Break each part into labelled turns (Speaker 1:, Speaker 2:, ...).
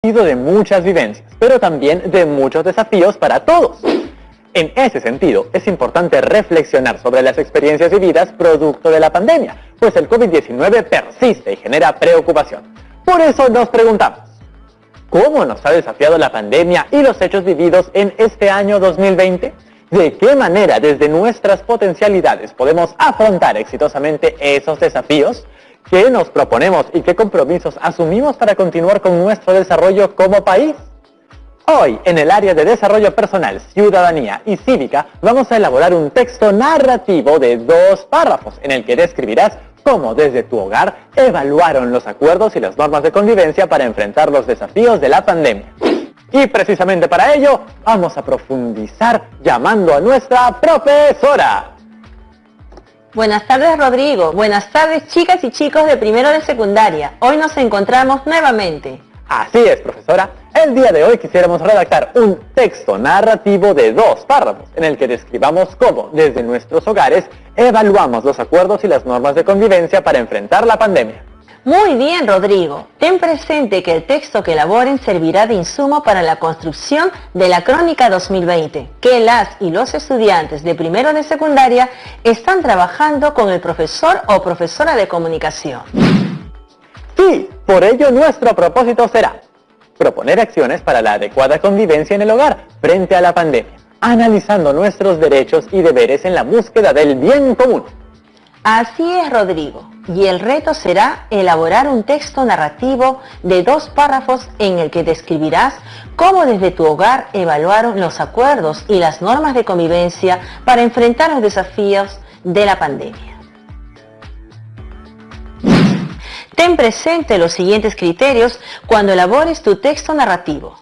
Speaker 1: sido de muchas vivencias, pero también de muchos desafíos para todos. En ese sentido, es importante reflexionar sobre las experiencias vividas producto de la pandemia, pues el COVID-19 persiste y genera preocupación. Por eso nos preguntamos, ¿cómo nos ha desafiado la pandemia y los hechos vividos en este año 2020? ¿De qué manera desde nuestras potencialidades podemos afrontar exitosamente esos desafíos? ¿Qué nos proponemos y qué compromisos asumimos para continuar con nuestro desarrollo como país? Hoy, en el área de desarrollo personal, ciudadanía y cívica, vamos a elaborar un texto narrativo de 2 párrafos en el que describirás cómo desde tu hogar evaluaron los acuerdos y las normas de convivencia para enfrentar los desafíos de la pandemia. Y precisamente para ello, vamos a profundizar llamando a nuestra profesora.
Speaker 2: Buenas tardes, Rodrigo. Buenas tardes, chicas y chicos de primero de secundaria. Hoy nos encontramos nuevamente.
Speaker 1: Así es, profesora. El día de hoy quisiéramos redactar un texto narrativo de 2 párrafos en el que describamos cómo, desde nuestros hogares, evaluamos los acuerdos y las normas de convivencia para enfrentar la pandemia.
Speaker 2: Muy bien, Rodrigo. Ten presente que el texto que elaboren servirá de insumo para la construcción de la Crónica 2020, que las y los estudiantes de primero de secundaria están trabajando con el profesor o profesora de comunicación.
Speaker 1: Sí, por ello nuestro propósito será proponer acciones para la adecuada convivencia en el hogar frente a la pandemia, analizando nuestros derechos y deberes en la búsqueda del bien común.
Speaker 2: Así es, Rodrigo, y el reto será elaborar un texto narrativo de 2 párrafos en el que describirás cómo desde tu hogar evaluaron los acuerdos y las normas de convivencia para enfrentar los desafíos de la pandemia. Ten presente los siguientes criterios cuando elabores tu texto narrativo.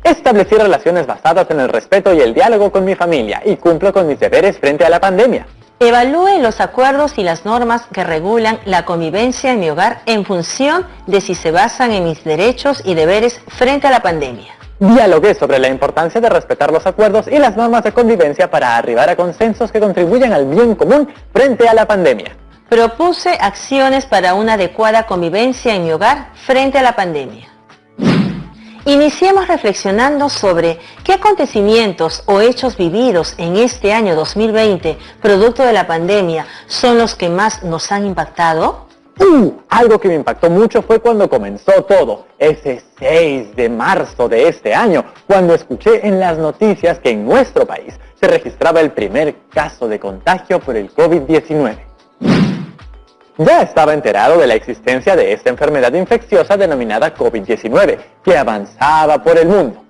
Speaker 1: Establecí relaciones basadas en el respeto y el diálogo con mi familia y cumplo con mis deberes frente a la pandemia.
Speaker 2: Evalúe los acuerdos y las normas que regulan la convivencia en mi hogar en función de si se basan en mis derechos y deberes frente a la pandemia.
Speaker 1: Dialogué sobre la importancia de respetar los acuerdos y las normas de convivencia para arribar a consensos que contribuyan al bien común frente a la pandemia.
Speaker 2: Propuse acciones para una adecuada convivencia en mi hogar frente a la pandemia. Iniciemos reflexionando sobre qué acontecimientos o hechos vividos en este año 2020, producto de la pandemia, son los que más nos han impactado.
Speaker 1: Algo que me impactó mucho fue cuando comenzó todo, ese 6 de marzo de este año, cuando escuché en las noticias que en nuestro país se registraba el primer caso de contagio por el COVID-19. Ya estaba enterado de la existencia de esta enfermedad infecciosa denominada COVID-19, que avanzaba por el mundo.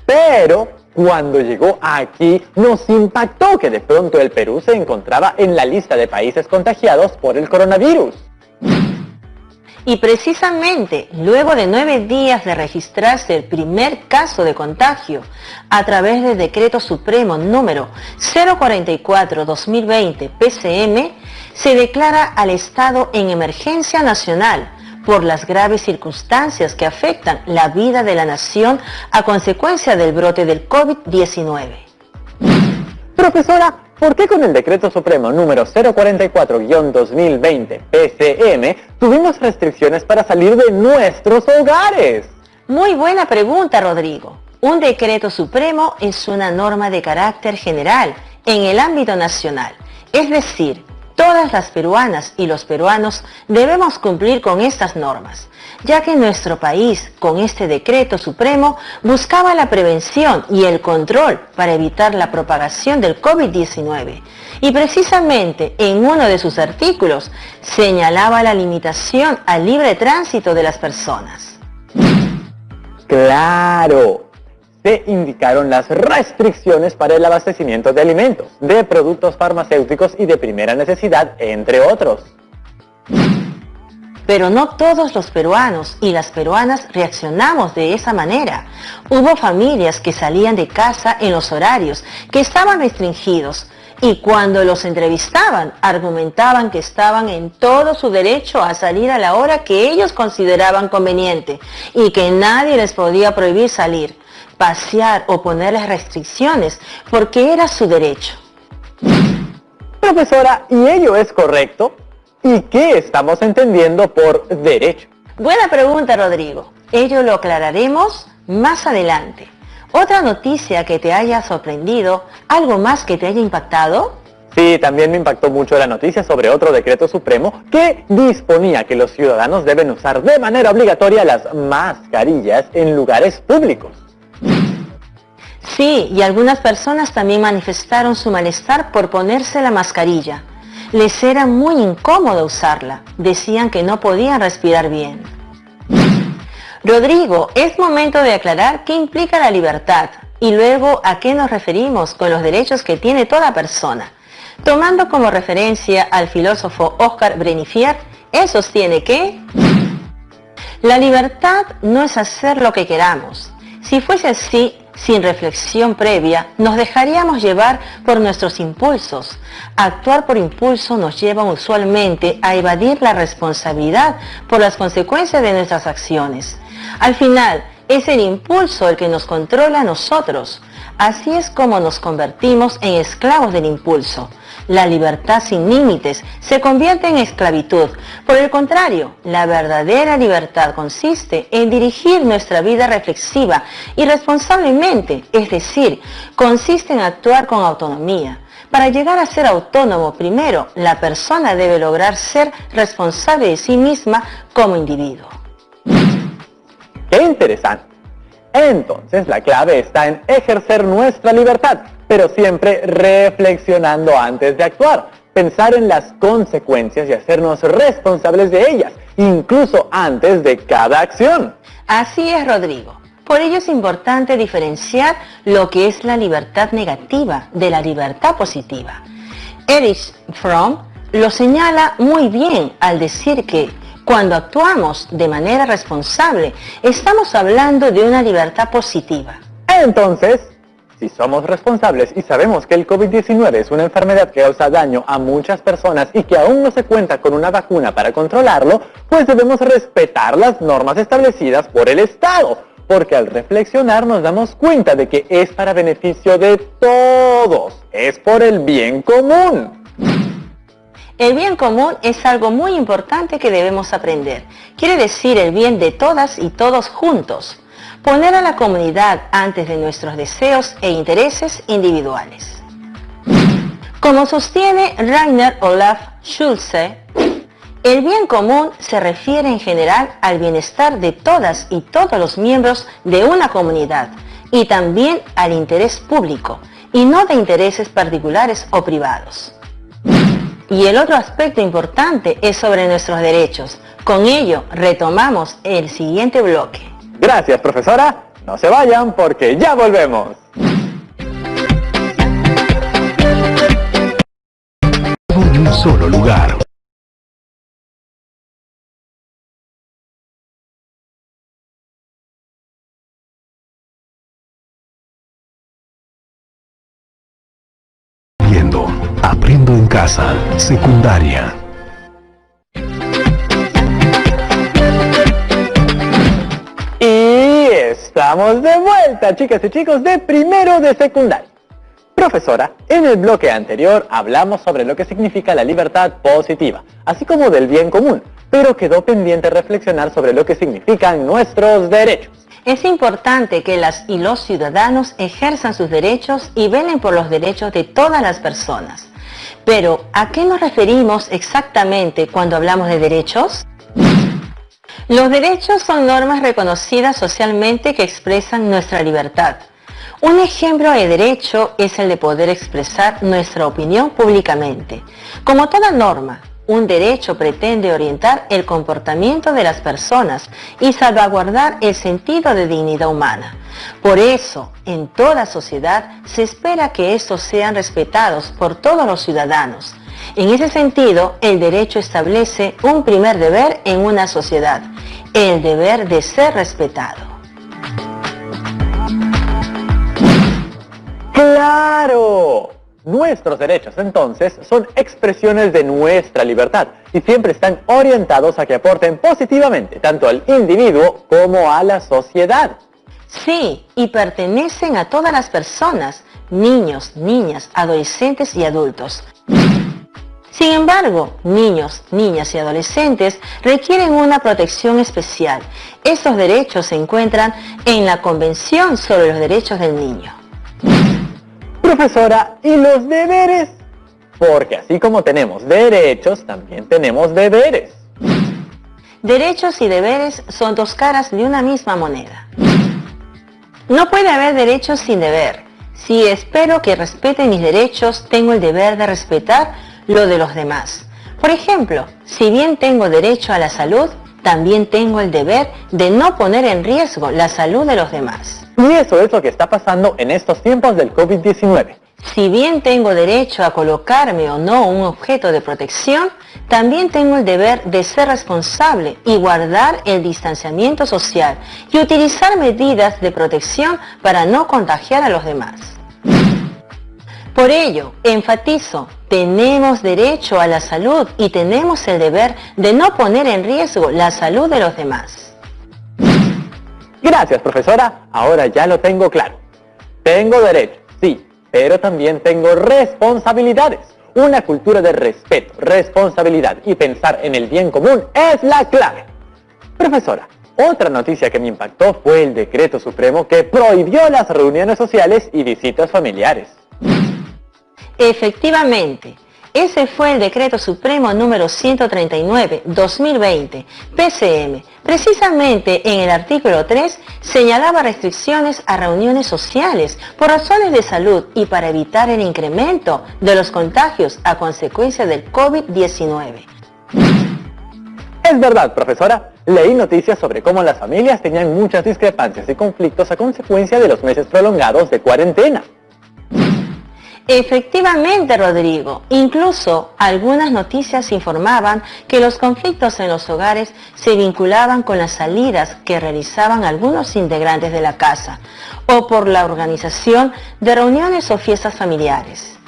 Speaker 1: Pero cuando llegó aquí, nos impactó que de pronto el Perú se encontraba en la lista de países contagiados por el coronavirus.
Speaker 2: Y precisamente, luego de 9 días de registrarse el primer caso de contagio, a través del Decreto Supremo número 044-2020 PCM, se declara al Estado en emergencia nacional por las graves circunstancias que afectan la vida de la nación a consecuencia del brote del COVID-19.
Speaker 1: Profesora, ¿por qué con el Decreto Supremo número 044-2020 PCM tuvimos restricciones para salir de nuestros hogares?
Speaker 2: Muy buena pregunta, Rodrigo. Un decreto supremo es una norma de carácter general en el ámbito nacional. Es decir, todas las peruanas y los peruanos debemos cumplir con estas normas, ya que nuestro país, con este decreto supremo, buscaba la prevención y el control para evitar la propagación del COVID-19. Y precisamente en uno de sus artículos señalaba la limitación al libre tránsito de las personas.
Speaker 1: ¡Claro! Se indicaron las restricciones para el abastecimiento de alimentos, de productos farmacéuticos y de primera necesidad, entre otros.
Speaker 2: Pero no todos los peruanos y las peruanas reaccionamos de esa manera. Hubo familias que salían de casa en los horarios que estaban restringidos y cuando los entrevistaban argumentaban que estaban en todo su derecho a salir a la hora que ellos consideraban conveniente y que nadie les podía prohibir salir, pasear o ponerles restricciones porque era su derecho.
Speaker 1: Profesora, ¿y ello es correcto? ¿Y qué estamos entendiendo por derecho?
Speaker 2: Buena pregunta, Rodrigo. Ello lo aclararemos más adelante. ¿Otra noticia que te haya sorprendido? ¿Algo más que te haya impactado?
Speaker 1: Sí, también me impactó mucho la noticia sobre otro decreto supremo que disponía que los ciudadanos deben usar de manera obligatoria las mascarillas en lugares públicos.
Speaker 2: Sí, y algunas personas también manifestaron su malestar por ponerse la mascarilla. Les era muy incómodo usarla. Decían que no podían respirar bien. Rodrigo, es momento de aclarar qué implica la libertad y luego a qué nos referimos con los derechos que tiene toda persona. Tomando como referencia al filósofo Oscar Brenifier, él sostiene que la libertad no es hacer lo que queramos. Si fuese así, sin reflexión previa, nos dejaríamos llevar por nuestros impulsos. Actuar por impulso nos lleva usualmente a evadir la responsabilidad por las consecuencias de nuestras acciones. Al final, es el impulso el que nos controla a nosotros. Así es como nos convertimos en esclavos del impulso. La libertad sin límites se convierte en esclavitud. Por el contrario, la verdadera libertad consiste en dirigir nuestra vida reflexiva y responsablemente, es decir, consiste en actuar con autonomía. Para llegar a ser autónomo, primero, la persona debe lograr ser responsable de sí misma como individuo.
Speaker 1: ¡Qué interesante! Entonces la clave está en ejercer nuestra libertad, pero siempre reflexionando antes de actuar, pensar en las consecuencias y hacernos responsables de ellas, incluso antes de cada acción.
Speaker 2: Así es, Rodrigo. Por ello es importante diferenciar lo que es la libertad negativa de la libertad positiva. Erich Fromm lo señala muy bien al decir que cuando actuamos de manera responsable, estamos hablando de una libertad positiva.
Speaker 1: Entonces, si somos responsables y sabemos que el COVID-19 es una enfermedad que causa daño a muchas personas y que aún no se cuenta con una vacuna para controlarlo, pues debemos respetar las normas establecidas por el Estado, porque al reflexionar nos damos cuenta de que es para beneficio de todos, es por el bien común.
Speaker 2: El bien común es algo muy importante que debemos aprender. Quiere decir el bien de todas y todos juntos. Poner a la comunidad antes de nuestros deseos e intereses individuales. Como sostiene Rainer Olaf Schulze, el bien común se refiere en general al bienestar de todas y todos los miembros de una comunidad y también al interés público y no de intereses particulares o privados. Y el otro aspecto importante es sobre nuestros derechos. Con ello retomamos el siguiente bloque.
Speaker 1: Gracias, profesora. No se vayan porque ya volvemos.
Speaker 3: Todo en un solo lugar. Aprendo en casa, secundaria.
Speaker 1: Y estamos de vuelta, chicas y chicos, de primero de secundaria. Profesora, en el bloque anterior hablamos sobre lo que significa la libertad positiva, así como del bien común, pero quedó pendiente reflexionar sobre lo que significan nuestros derechos.
Speaker 2: Es importante que las y los ciudadanos ejerzan sus derechos y velen por los derechos de todas las personas. Pero, ¿a qué nos referimos exactamente cuando hablamos de derechos? Los derechos son normas reconocidas socialmente que expresan nuestra libertad. Un ejemplo de derecho es el de poder expresar nuestra opinión públicamente. Como toda norma, un derecho pretende orientar el comportamiento de las personas y salvaguardar el sentido de dignidad humana. Por eso, en toda sociedad se espera que estos sean respetados por todos los ciudadanos. En ese sentido, el derecho establece un primer deber en una sociedad, el deber de ser respetado.
Speaker 1: ¡Claro! Nuestros derechos, entonces, son expresiones de nuestra libertad y siempre están orientados a que aporten positivamente tanto al individuo como a la sociedad.
Speaker 2: Sí, y pertenecen a todas las personas, niños, niñas, adolescentes y adultos. Sin embargo, niños, niñas y adolescentes requieren una protección especial. Estos derechos se encuentran en la Convención sobre los Derechos del Niño.
Speaker 1: Profesora, ¿y los deberes? Porque así como tenemos derechos, también tenemos deberes.
Speaker 2: Derechos y deberes son dos caras de una misma moneda. No puede haber derechos sin deber. Si espero que respeten mis derechos, tengo el deber de respetar lo de los demás. Por ejemplo, si bien tengo derecho a la salud, también tengo el deber de no poner en riesgo la salud de los demás.
Speaker 1: Y eso es lo que está pasando en estos tiempos del COVID-19.
Speaker 2: Si bien tengo derecho a colocarme o no un objeto de protección, también tengo el deber de ser responsable y guardar el distanciamiento social y utilizar medidas de protección para no contagiar a los demás. Por ello, enfatizo, tenemos derecho a la salud y tenemos el deber de no poner en riesgo la salud de los demás.
Speaker 1: Gracias, profesora. Ahora ya lo tengo claro. Tengo derecho, sí, pero también tengo responsabilidades. Una cultura de respeto, responsabilidad y pensar en el bien común es la clave. Profesora, otra noticia que me impactó fue el decreto supremo que prohibió las reuniones sociales y visitas familiares.
Speaker 2: Efectivamente, ese fue el Decreto Supremo número 139/2020, PCM. Precisamente en el artículo 3 señalaba restricciones a reuniones sociales por razones de salud y para evitar el incremento de los contagios a consecuencia del COVID-19.
Speaker 1: Es verdad, profesora. Leí noticias sobre cómo las familias tenían muchas discrepancias y conflictos a consecuencia de los meses prolongados de cuarentena.
Speaker 2: Efectivamente, Rodrigo. Incluso algunas noticias informaban que los conflictos en los hogares se vinculaban con las salidas que realizaban algunos integrantes de la casa o por la organización de reuniones o fiestas familiares.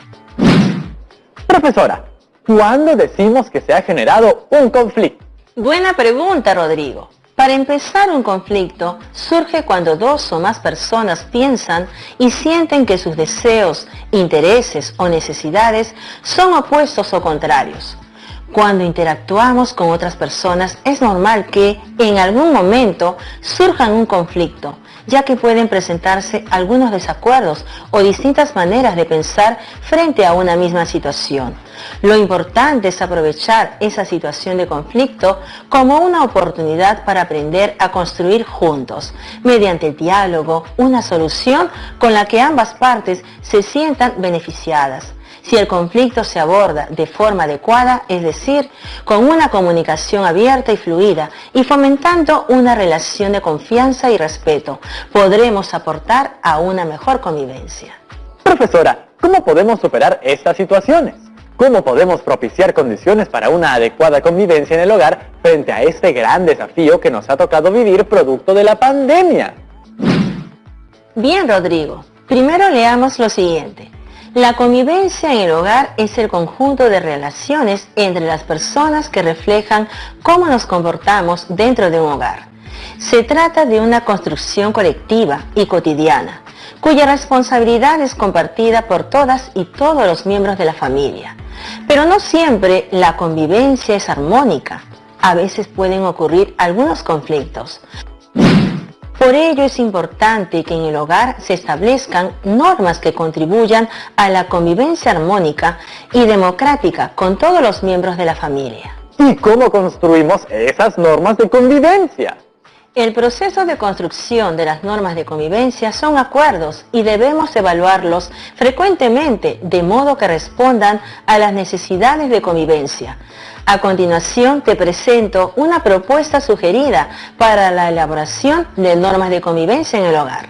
Speaker 1: Profesora, ¿cuándo decimos que se ha generado un conflicto?
Speaker 2: Buena pregunta, Rodrigo. Para empezar, un conflicto surge cuando dos o más personas piensan y sienten que sus deseos, intereses o necesidades son opuestos o contrarios. Cuando interactuamos con otras personas es normal que en algún momento surjan un conflicto, ya que pueden presentarse algunos desacuerdos o distintas maneras de pensar frente a una misma situación. Lo importante es aprovechar esa situación de conflicto como una oportunidad para aprender a construir juntos, mediante el diálogo, una solución con la que ambas partes se sientan beneficiadas. Si el conflicto se aborda de forma adecuada, es decir, con una comunicación abierta y fluida y fomentando una relación de confianza y respeto, podremos aportar a una mejor convivencia.
Speaker 1: Profesora, ¿cómo podemos superar estas situaciones? ¿Cómo podemos propiciar condiciones para una adecuada convivencia en el hogar frente a este gran desafío que nos ha tocado vivir producto de la pandemia?
Speaker 2: Bien, Rodrigo. Primero leamos lo siguiente. La convivencia en el hogar es el conjunto de relaciones entre las personas que reflejan cómo nos comportamos dentro de un hogar. Se trata de una construcción colectiva y cotidiana, cuya responsabilidad es compartida por todas y todos los miembros de la familia. Pero no siempre la convivencia es armónica. A veces pueden ocurrir algunos conflictos. Por ello es importante que en el hogar se establezcan normas que contribuyan a la convivencia armónica y democrática con todos los miembros de la familia.
Speaker 1: ¿Y cómo construimos esas normas de convivencia?
Speaker 2: El proceso de construcción de las normas de convivencia son acuerdos y debemos evaluarlos frecuentemente de modo que respondan a las necesidades de convivencia. A continuación te presento una propuesta sugerida para la elaboración de normas de convivencia en el hogar.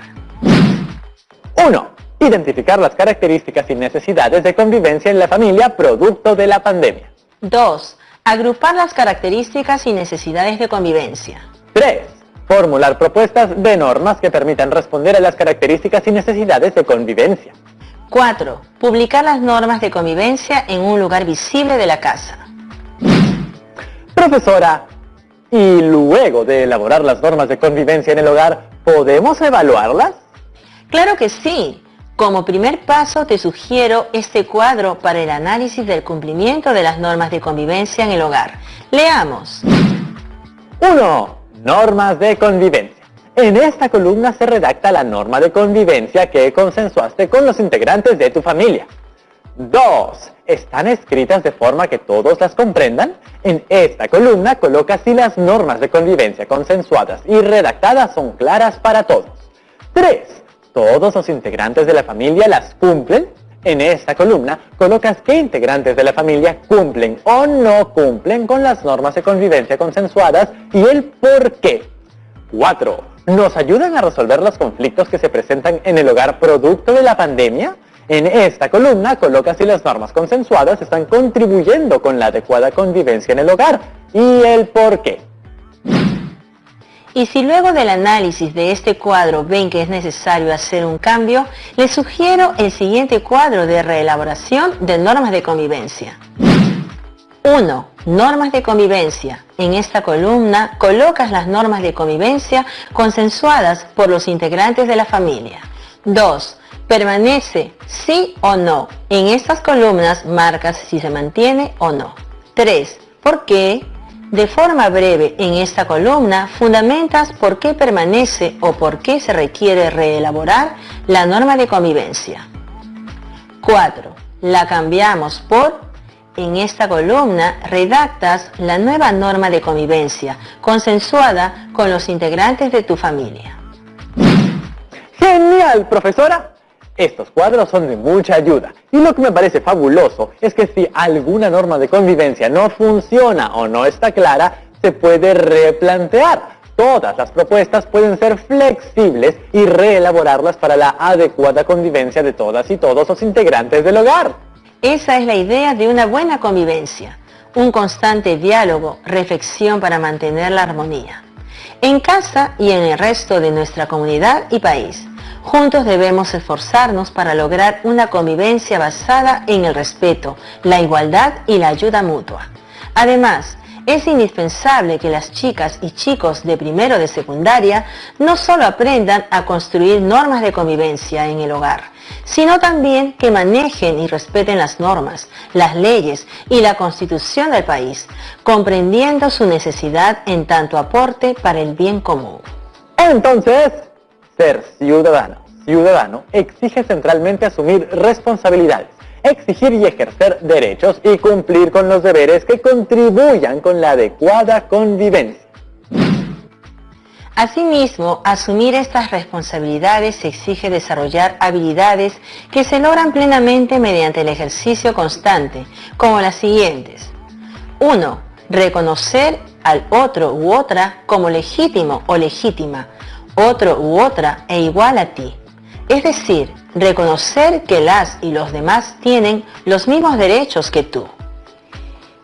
Speaker 1: 1. Identificar las características y necesidades de convivencia en la familia producto de la pandemia.
Speaker 2: 2. Agrupar las características y necesidades de convivencia.
Speaker 1: 3. Formular propuestas de normas que permitan responder a las características y necesidades de convivencia.
Speaker 2: 4. Publicar las normas de convivencia en un lugar visible de la casa.
Speaker 1: Profesora, y luego de elaborar las normas de convivencia en el hogar, ¿podemos evaluarlas?
Speaker 2: Claro que sí. Como primer paso te sugiero este cuadro para el análisis del cumplimiento de las normas de convivencia en el hogar. Leamos.
Speaker 1: 1. Normas de convivencia. En esta columna se redacta la norma de convivencia que consensuaste con los integrantes de tu familia. 2. ¿Están escritas de forma que todos las comprendan? En esta columna colocas si las normas de convivencia consensuadas y redactadas son claras para todos. 3. ¿Todos los integrantes de la familia las cumplen? En esta columna colocas qué integrantes de la familia cumplen o no cumplen con las normas de convivencia consensuadas y el por qué. 4. ¿Nos ayudan a resolver los conflictos que se presentan en el hogar producto de la pandemia? En esta columna colocas si las normas consensuadas están contribuyendo con la adecuada convivencia en el hogar y el por qué.
Speaker 2: Y si luego del análisis de este cuadro ven que es necesario hacer un cambio, les sugiero el siguiente cuadro de reelaboración de normas de convivencia. 1. Normas de convivencia. En esta columna colocas las normas de convivencia consensuadas por los integrantes de la familia. 2. Permanece sí o no. En estas columnas marcas si se mantiene o no. 3. ¿Por qué? De forma breve, en esta columna fundamentas por qué permanece o por qué se requiere reelaborar la norma de convivencia. 4. La cambiamos por. En esta columna redactas la nueva norma de convivencia consensuada con los integrantes de tu familia.
Speaker 1: ¡Genial, profesora! Estos cuadros son de mucha ayuda y lo que me parece fabuloso es que si alguna norma de convivencia no funciona o no está clara, se puede replantear. Todas las propuestas pueden ser flexibles y reelaborarlas para la adecuada convivencia de todas y todos los integrantes del hogar.
Speaker 2: Esa es la idea de una buena convivencia, un constante diálogo, reflexión para mantener la armonía. En casa y en el resto de nuestra comunidad y país, juntos debemos esforzarnos para lograr una convivencia basada en el respeto, la igualdad y la ayuda mutua. Además, es indispensable que las chicas y chicos de primero de secundaria no solo aprendan a construir normas de convivencia en el hogar, sino también que manejen y respeten las normas, las leyes y la constitución del país, comprendiendo su necesidad en tanto aporte para el bien común.
Speaker 1: Entonces, ser ciudadano exige centralmente asumir responsabilidades, exigir y ejercer derechos y cumplir con los deberes que contribuyan con la adecuada convivencia.
Speaker 2: Asimismo, asumir estas responsabilidades exige desarrollar habilidades que se logran plenamente mediante el ejercicio constante, como las siguientes. 1. Reconocer al otro u otra como legítimo o legítima, otro u otra e igual a ti. Es decir, reconocer que las y los demás tienen los mismos derechos que tú.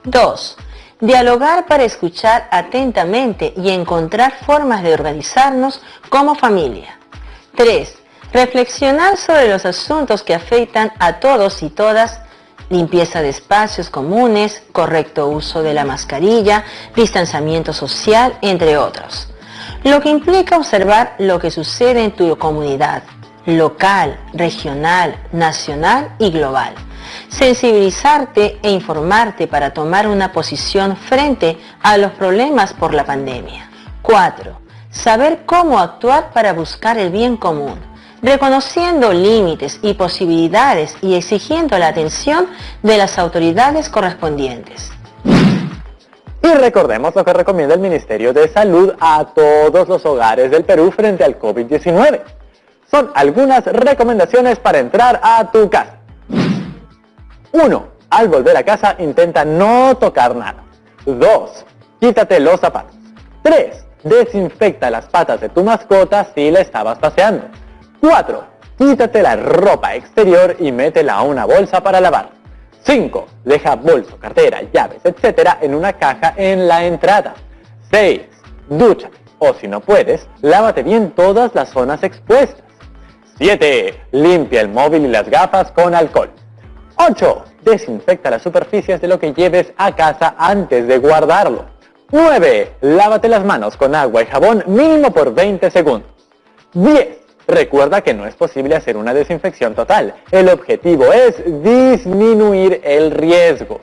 Speaker 2: 2. Dialogar para escuchar atentamente y encontrar formas de organizarnos como familia. 3. Reflexionar sobre los asuntos que afectan a todos y todas, limpieza de espacios comunes, correcto uso de la mascarilla, distanciamiento social, entre otros. Lo que implica observar lo que sucede en tu comunidad, local, regional, nacional y global. Sensibilizarte e informarte para tomar una posición frente a los problemas por la pandemia. 4. Saber cómo actuar para buscar el bien común, reconociendo límites y posibilidades y exigiendo la atención de las autoridades correspondientes.
Speaker 1: Y recordemos lo que recomienda el Ministerio de Salud a todos los hogares del Perú frente al COVID-19. Son algunas recomendaciones para entrar a tu casa. 1. Al volver a casa intenta no tocar nada. 2. Quítate los zapatos. 3. Desinfecta las patas de tu mascota si la estabas paseando. 4. Quítate la ropa exterior y métela a una bolsa para lavar. 5. Deja bolso, cartera, llaves, etc. en una caja en la entrada. 6. Dúchate, o si no puedes, lávate bien todas las zonas expuestas. 7. Limpia el móvil y las gafas con alcohol. 8. Desinfecta las superficies de lo que lleves a casa antes de guardarlo. 9. Lávate las manos con agua y jabón mínimo por 20 segundos. 10. Recuerda que no es posible hacer una desinfección total. El objetivo es disminuir el riesgo.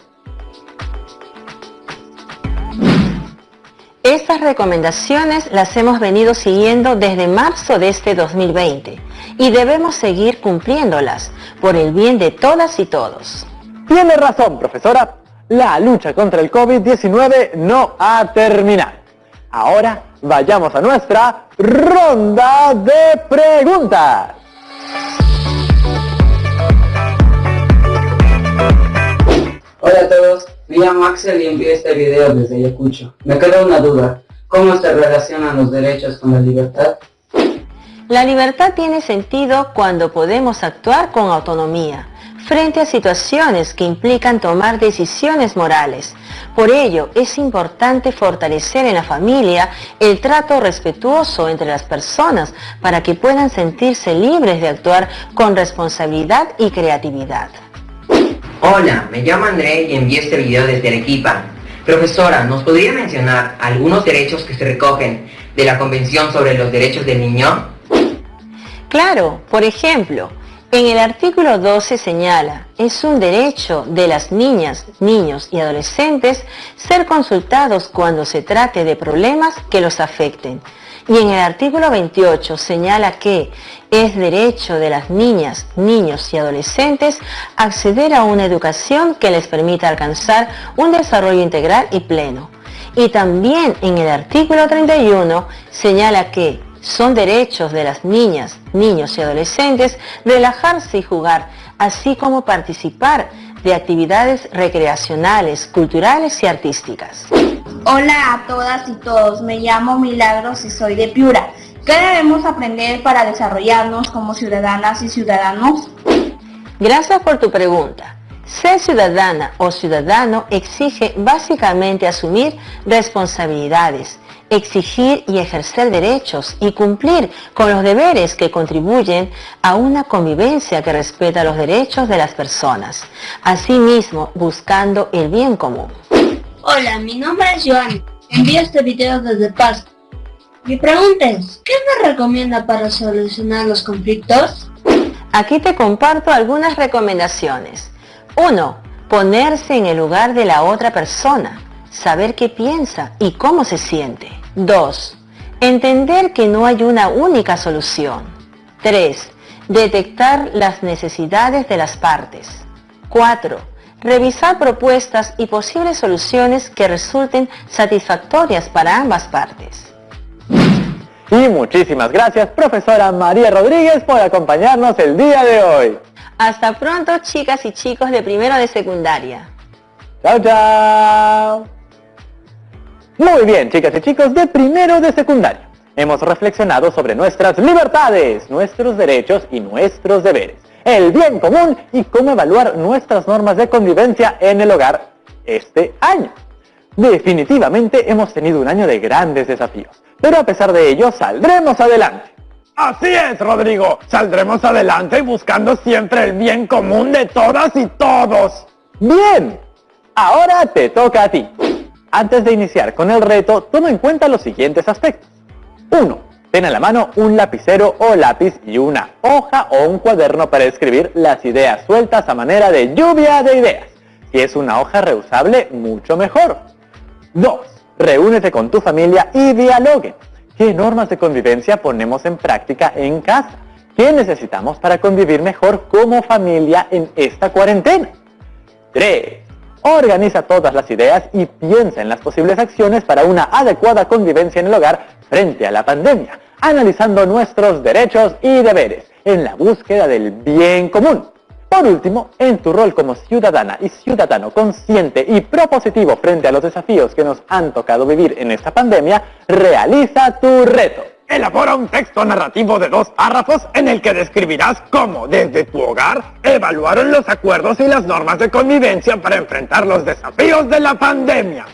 Speaker 2: Estas recomendaciones las hemos venido siguiendo desde marzo de este 2020 y debemos seguir cumpliéndolas por el bien de todas y todos.
Speaker 1: Tiene razón, profesora. La lucha contra el COVID-19 no ha terminado. Ahora vayamos a nuestra ronda de preguntas.
Speaker 4: Hola a todos, me llamo Axel y envío este video desde Ayacucho. Me queda una duda, ¿cómo se relacionan los derechos con la libertad?
Speaker 2: La libertad tiene sentido cuando podemos actuar con autonomía frente a situaciones que implican tomar decisiones morales. Por ello, es importante fortalecer en la familia el trato respetuoso entre las personas para que puedan sentirse libres de actuar con responsabilidad y creatividad.
Speaker 5: Hola, me llamo André y envío este video desde Arequipa. Profesora, ¿nos podría mencionar algunos derechos que se recogen de la Convención sobre los Derechos del Niño?
Speaker 2: Claro, por ejemplo, en el artículo 12 señala, es un derecho de las niñas, niños y adolescentes ser consultados cuando se trate de problemas que los afecten. Y en el artículo 28 señala que es derecho de las niñas, niños y adolescentes acceder a una educación que les permita alcanzar un desarrollo integral y pleno. Y también en el artículo 31 señala que son derechos de las niñas, niños y adolescentes relajarse y jugar, así como participar de actividades recreacionales, culturales y artísticas.
Speaker 6: Hola a todas y todos, me llamo Milagros y soy de Piura. ¿Qué debemos aprender para desarrollarnos como ciudadanas y ciudadanos?
Speaker 2: Gracias por tu pregunta. Ser ciudadana o ciudadano exige básicamente asumir responsabilidades, exigir y ejercer derechos y cumplir con los deberes que contribuyen a una convivencia que respeta los derechos de las personas, asimismo buscando el bien común.
Speaker 7: Hola, mi nombre es Joan. Envío este video desde Pasto. Mi pregunta es, ¿qué me recomienda para solucionar los conflictos?
Speaker 2: Aquí te comparto algunas recomendaciones. 1. Ponerse en el lugar de la otra persona. Saber qué piensa y cómo se siente. 2. Entender que no hay una única solución. 3. Detectar las necesidades de las partes. 4. Revisar propuestas y posibles soluciones que resulten satisfactorias para ambas partes.
Speaker 1: Y muchísimas gracias, profesora María Rodríguez, por acompañarnos el día de hoy.
Speaker 2: Hasta pronto, chicas y chicos de primero de secundaria.
Speaker 1: Chao, chao. Muy bien, chicas y chicos de primero de secundaria. Hemos reflexionado sobre nuestras libertades, nuestros derechos y nuestros deberes, el bien común y cómo evaluar nuestras normas de convivencia en el hogar este año. Definitivamente hemos tenido un año de grandes desafíos, pero a pesar de ello saldremos adelante.
Speaker 8: Así es, Rodrigo. Saldremos adelante buscando siempre el bien común de todas y todos.
Speaker 1: Bien, ahora te toca a ti. Antes de iniciar con el reto, toma en cuenta los siguientes aspectos. 1. Ten a la mano un lapicero o lápiz y una hoja o un cuaderno para escribir las ideas sueltas a manera de lluvia de ideas. Si es una hoja reusable, mucho mejor. 2. Reúnete con tu familia y dialoguen. ¿Qué normas de convivencia ponemos en práctica en casa? ¿Qué necesitamos para convivir mejor como familia en esta cuarentena? 3. Organiza todas las ideas y piensa en las posibles acciones para una adecuada convivencia en el hogar frente a la pandemia, analizando nuestros derechos y deberes en la búsqueda del bien común. Por último, en tu rol como ciudadana y ciudadano consciente y propositivo frente a los desafíos que nos han tocado vivir en esta pandemia, realiza tu reto.
Speaker 8: Elabora un texto narrativo de 2 párrafos en el que describirás cómo, desde tu hogar, evaluaron los acuerdos y las normas de convivencia para enfrentar los desafíos de la pandemia.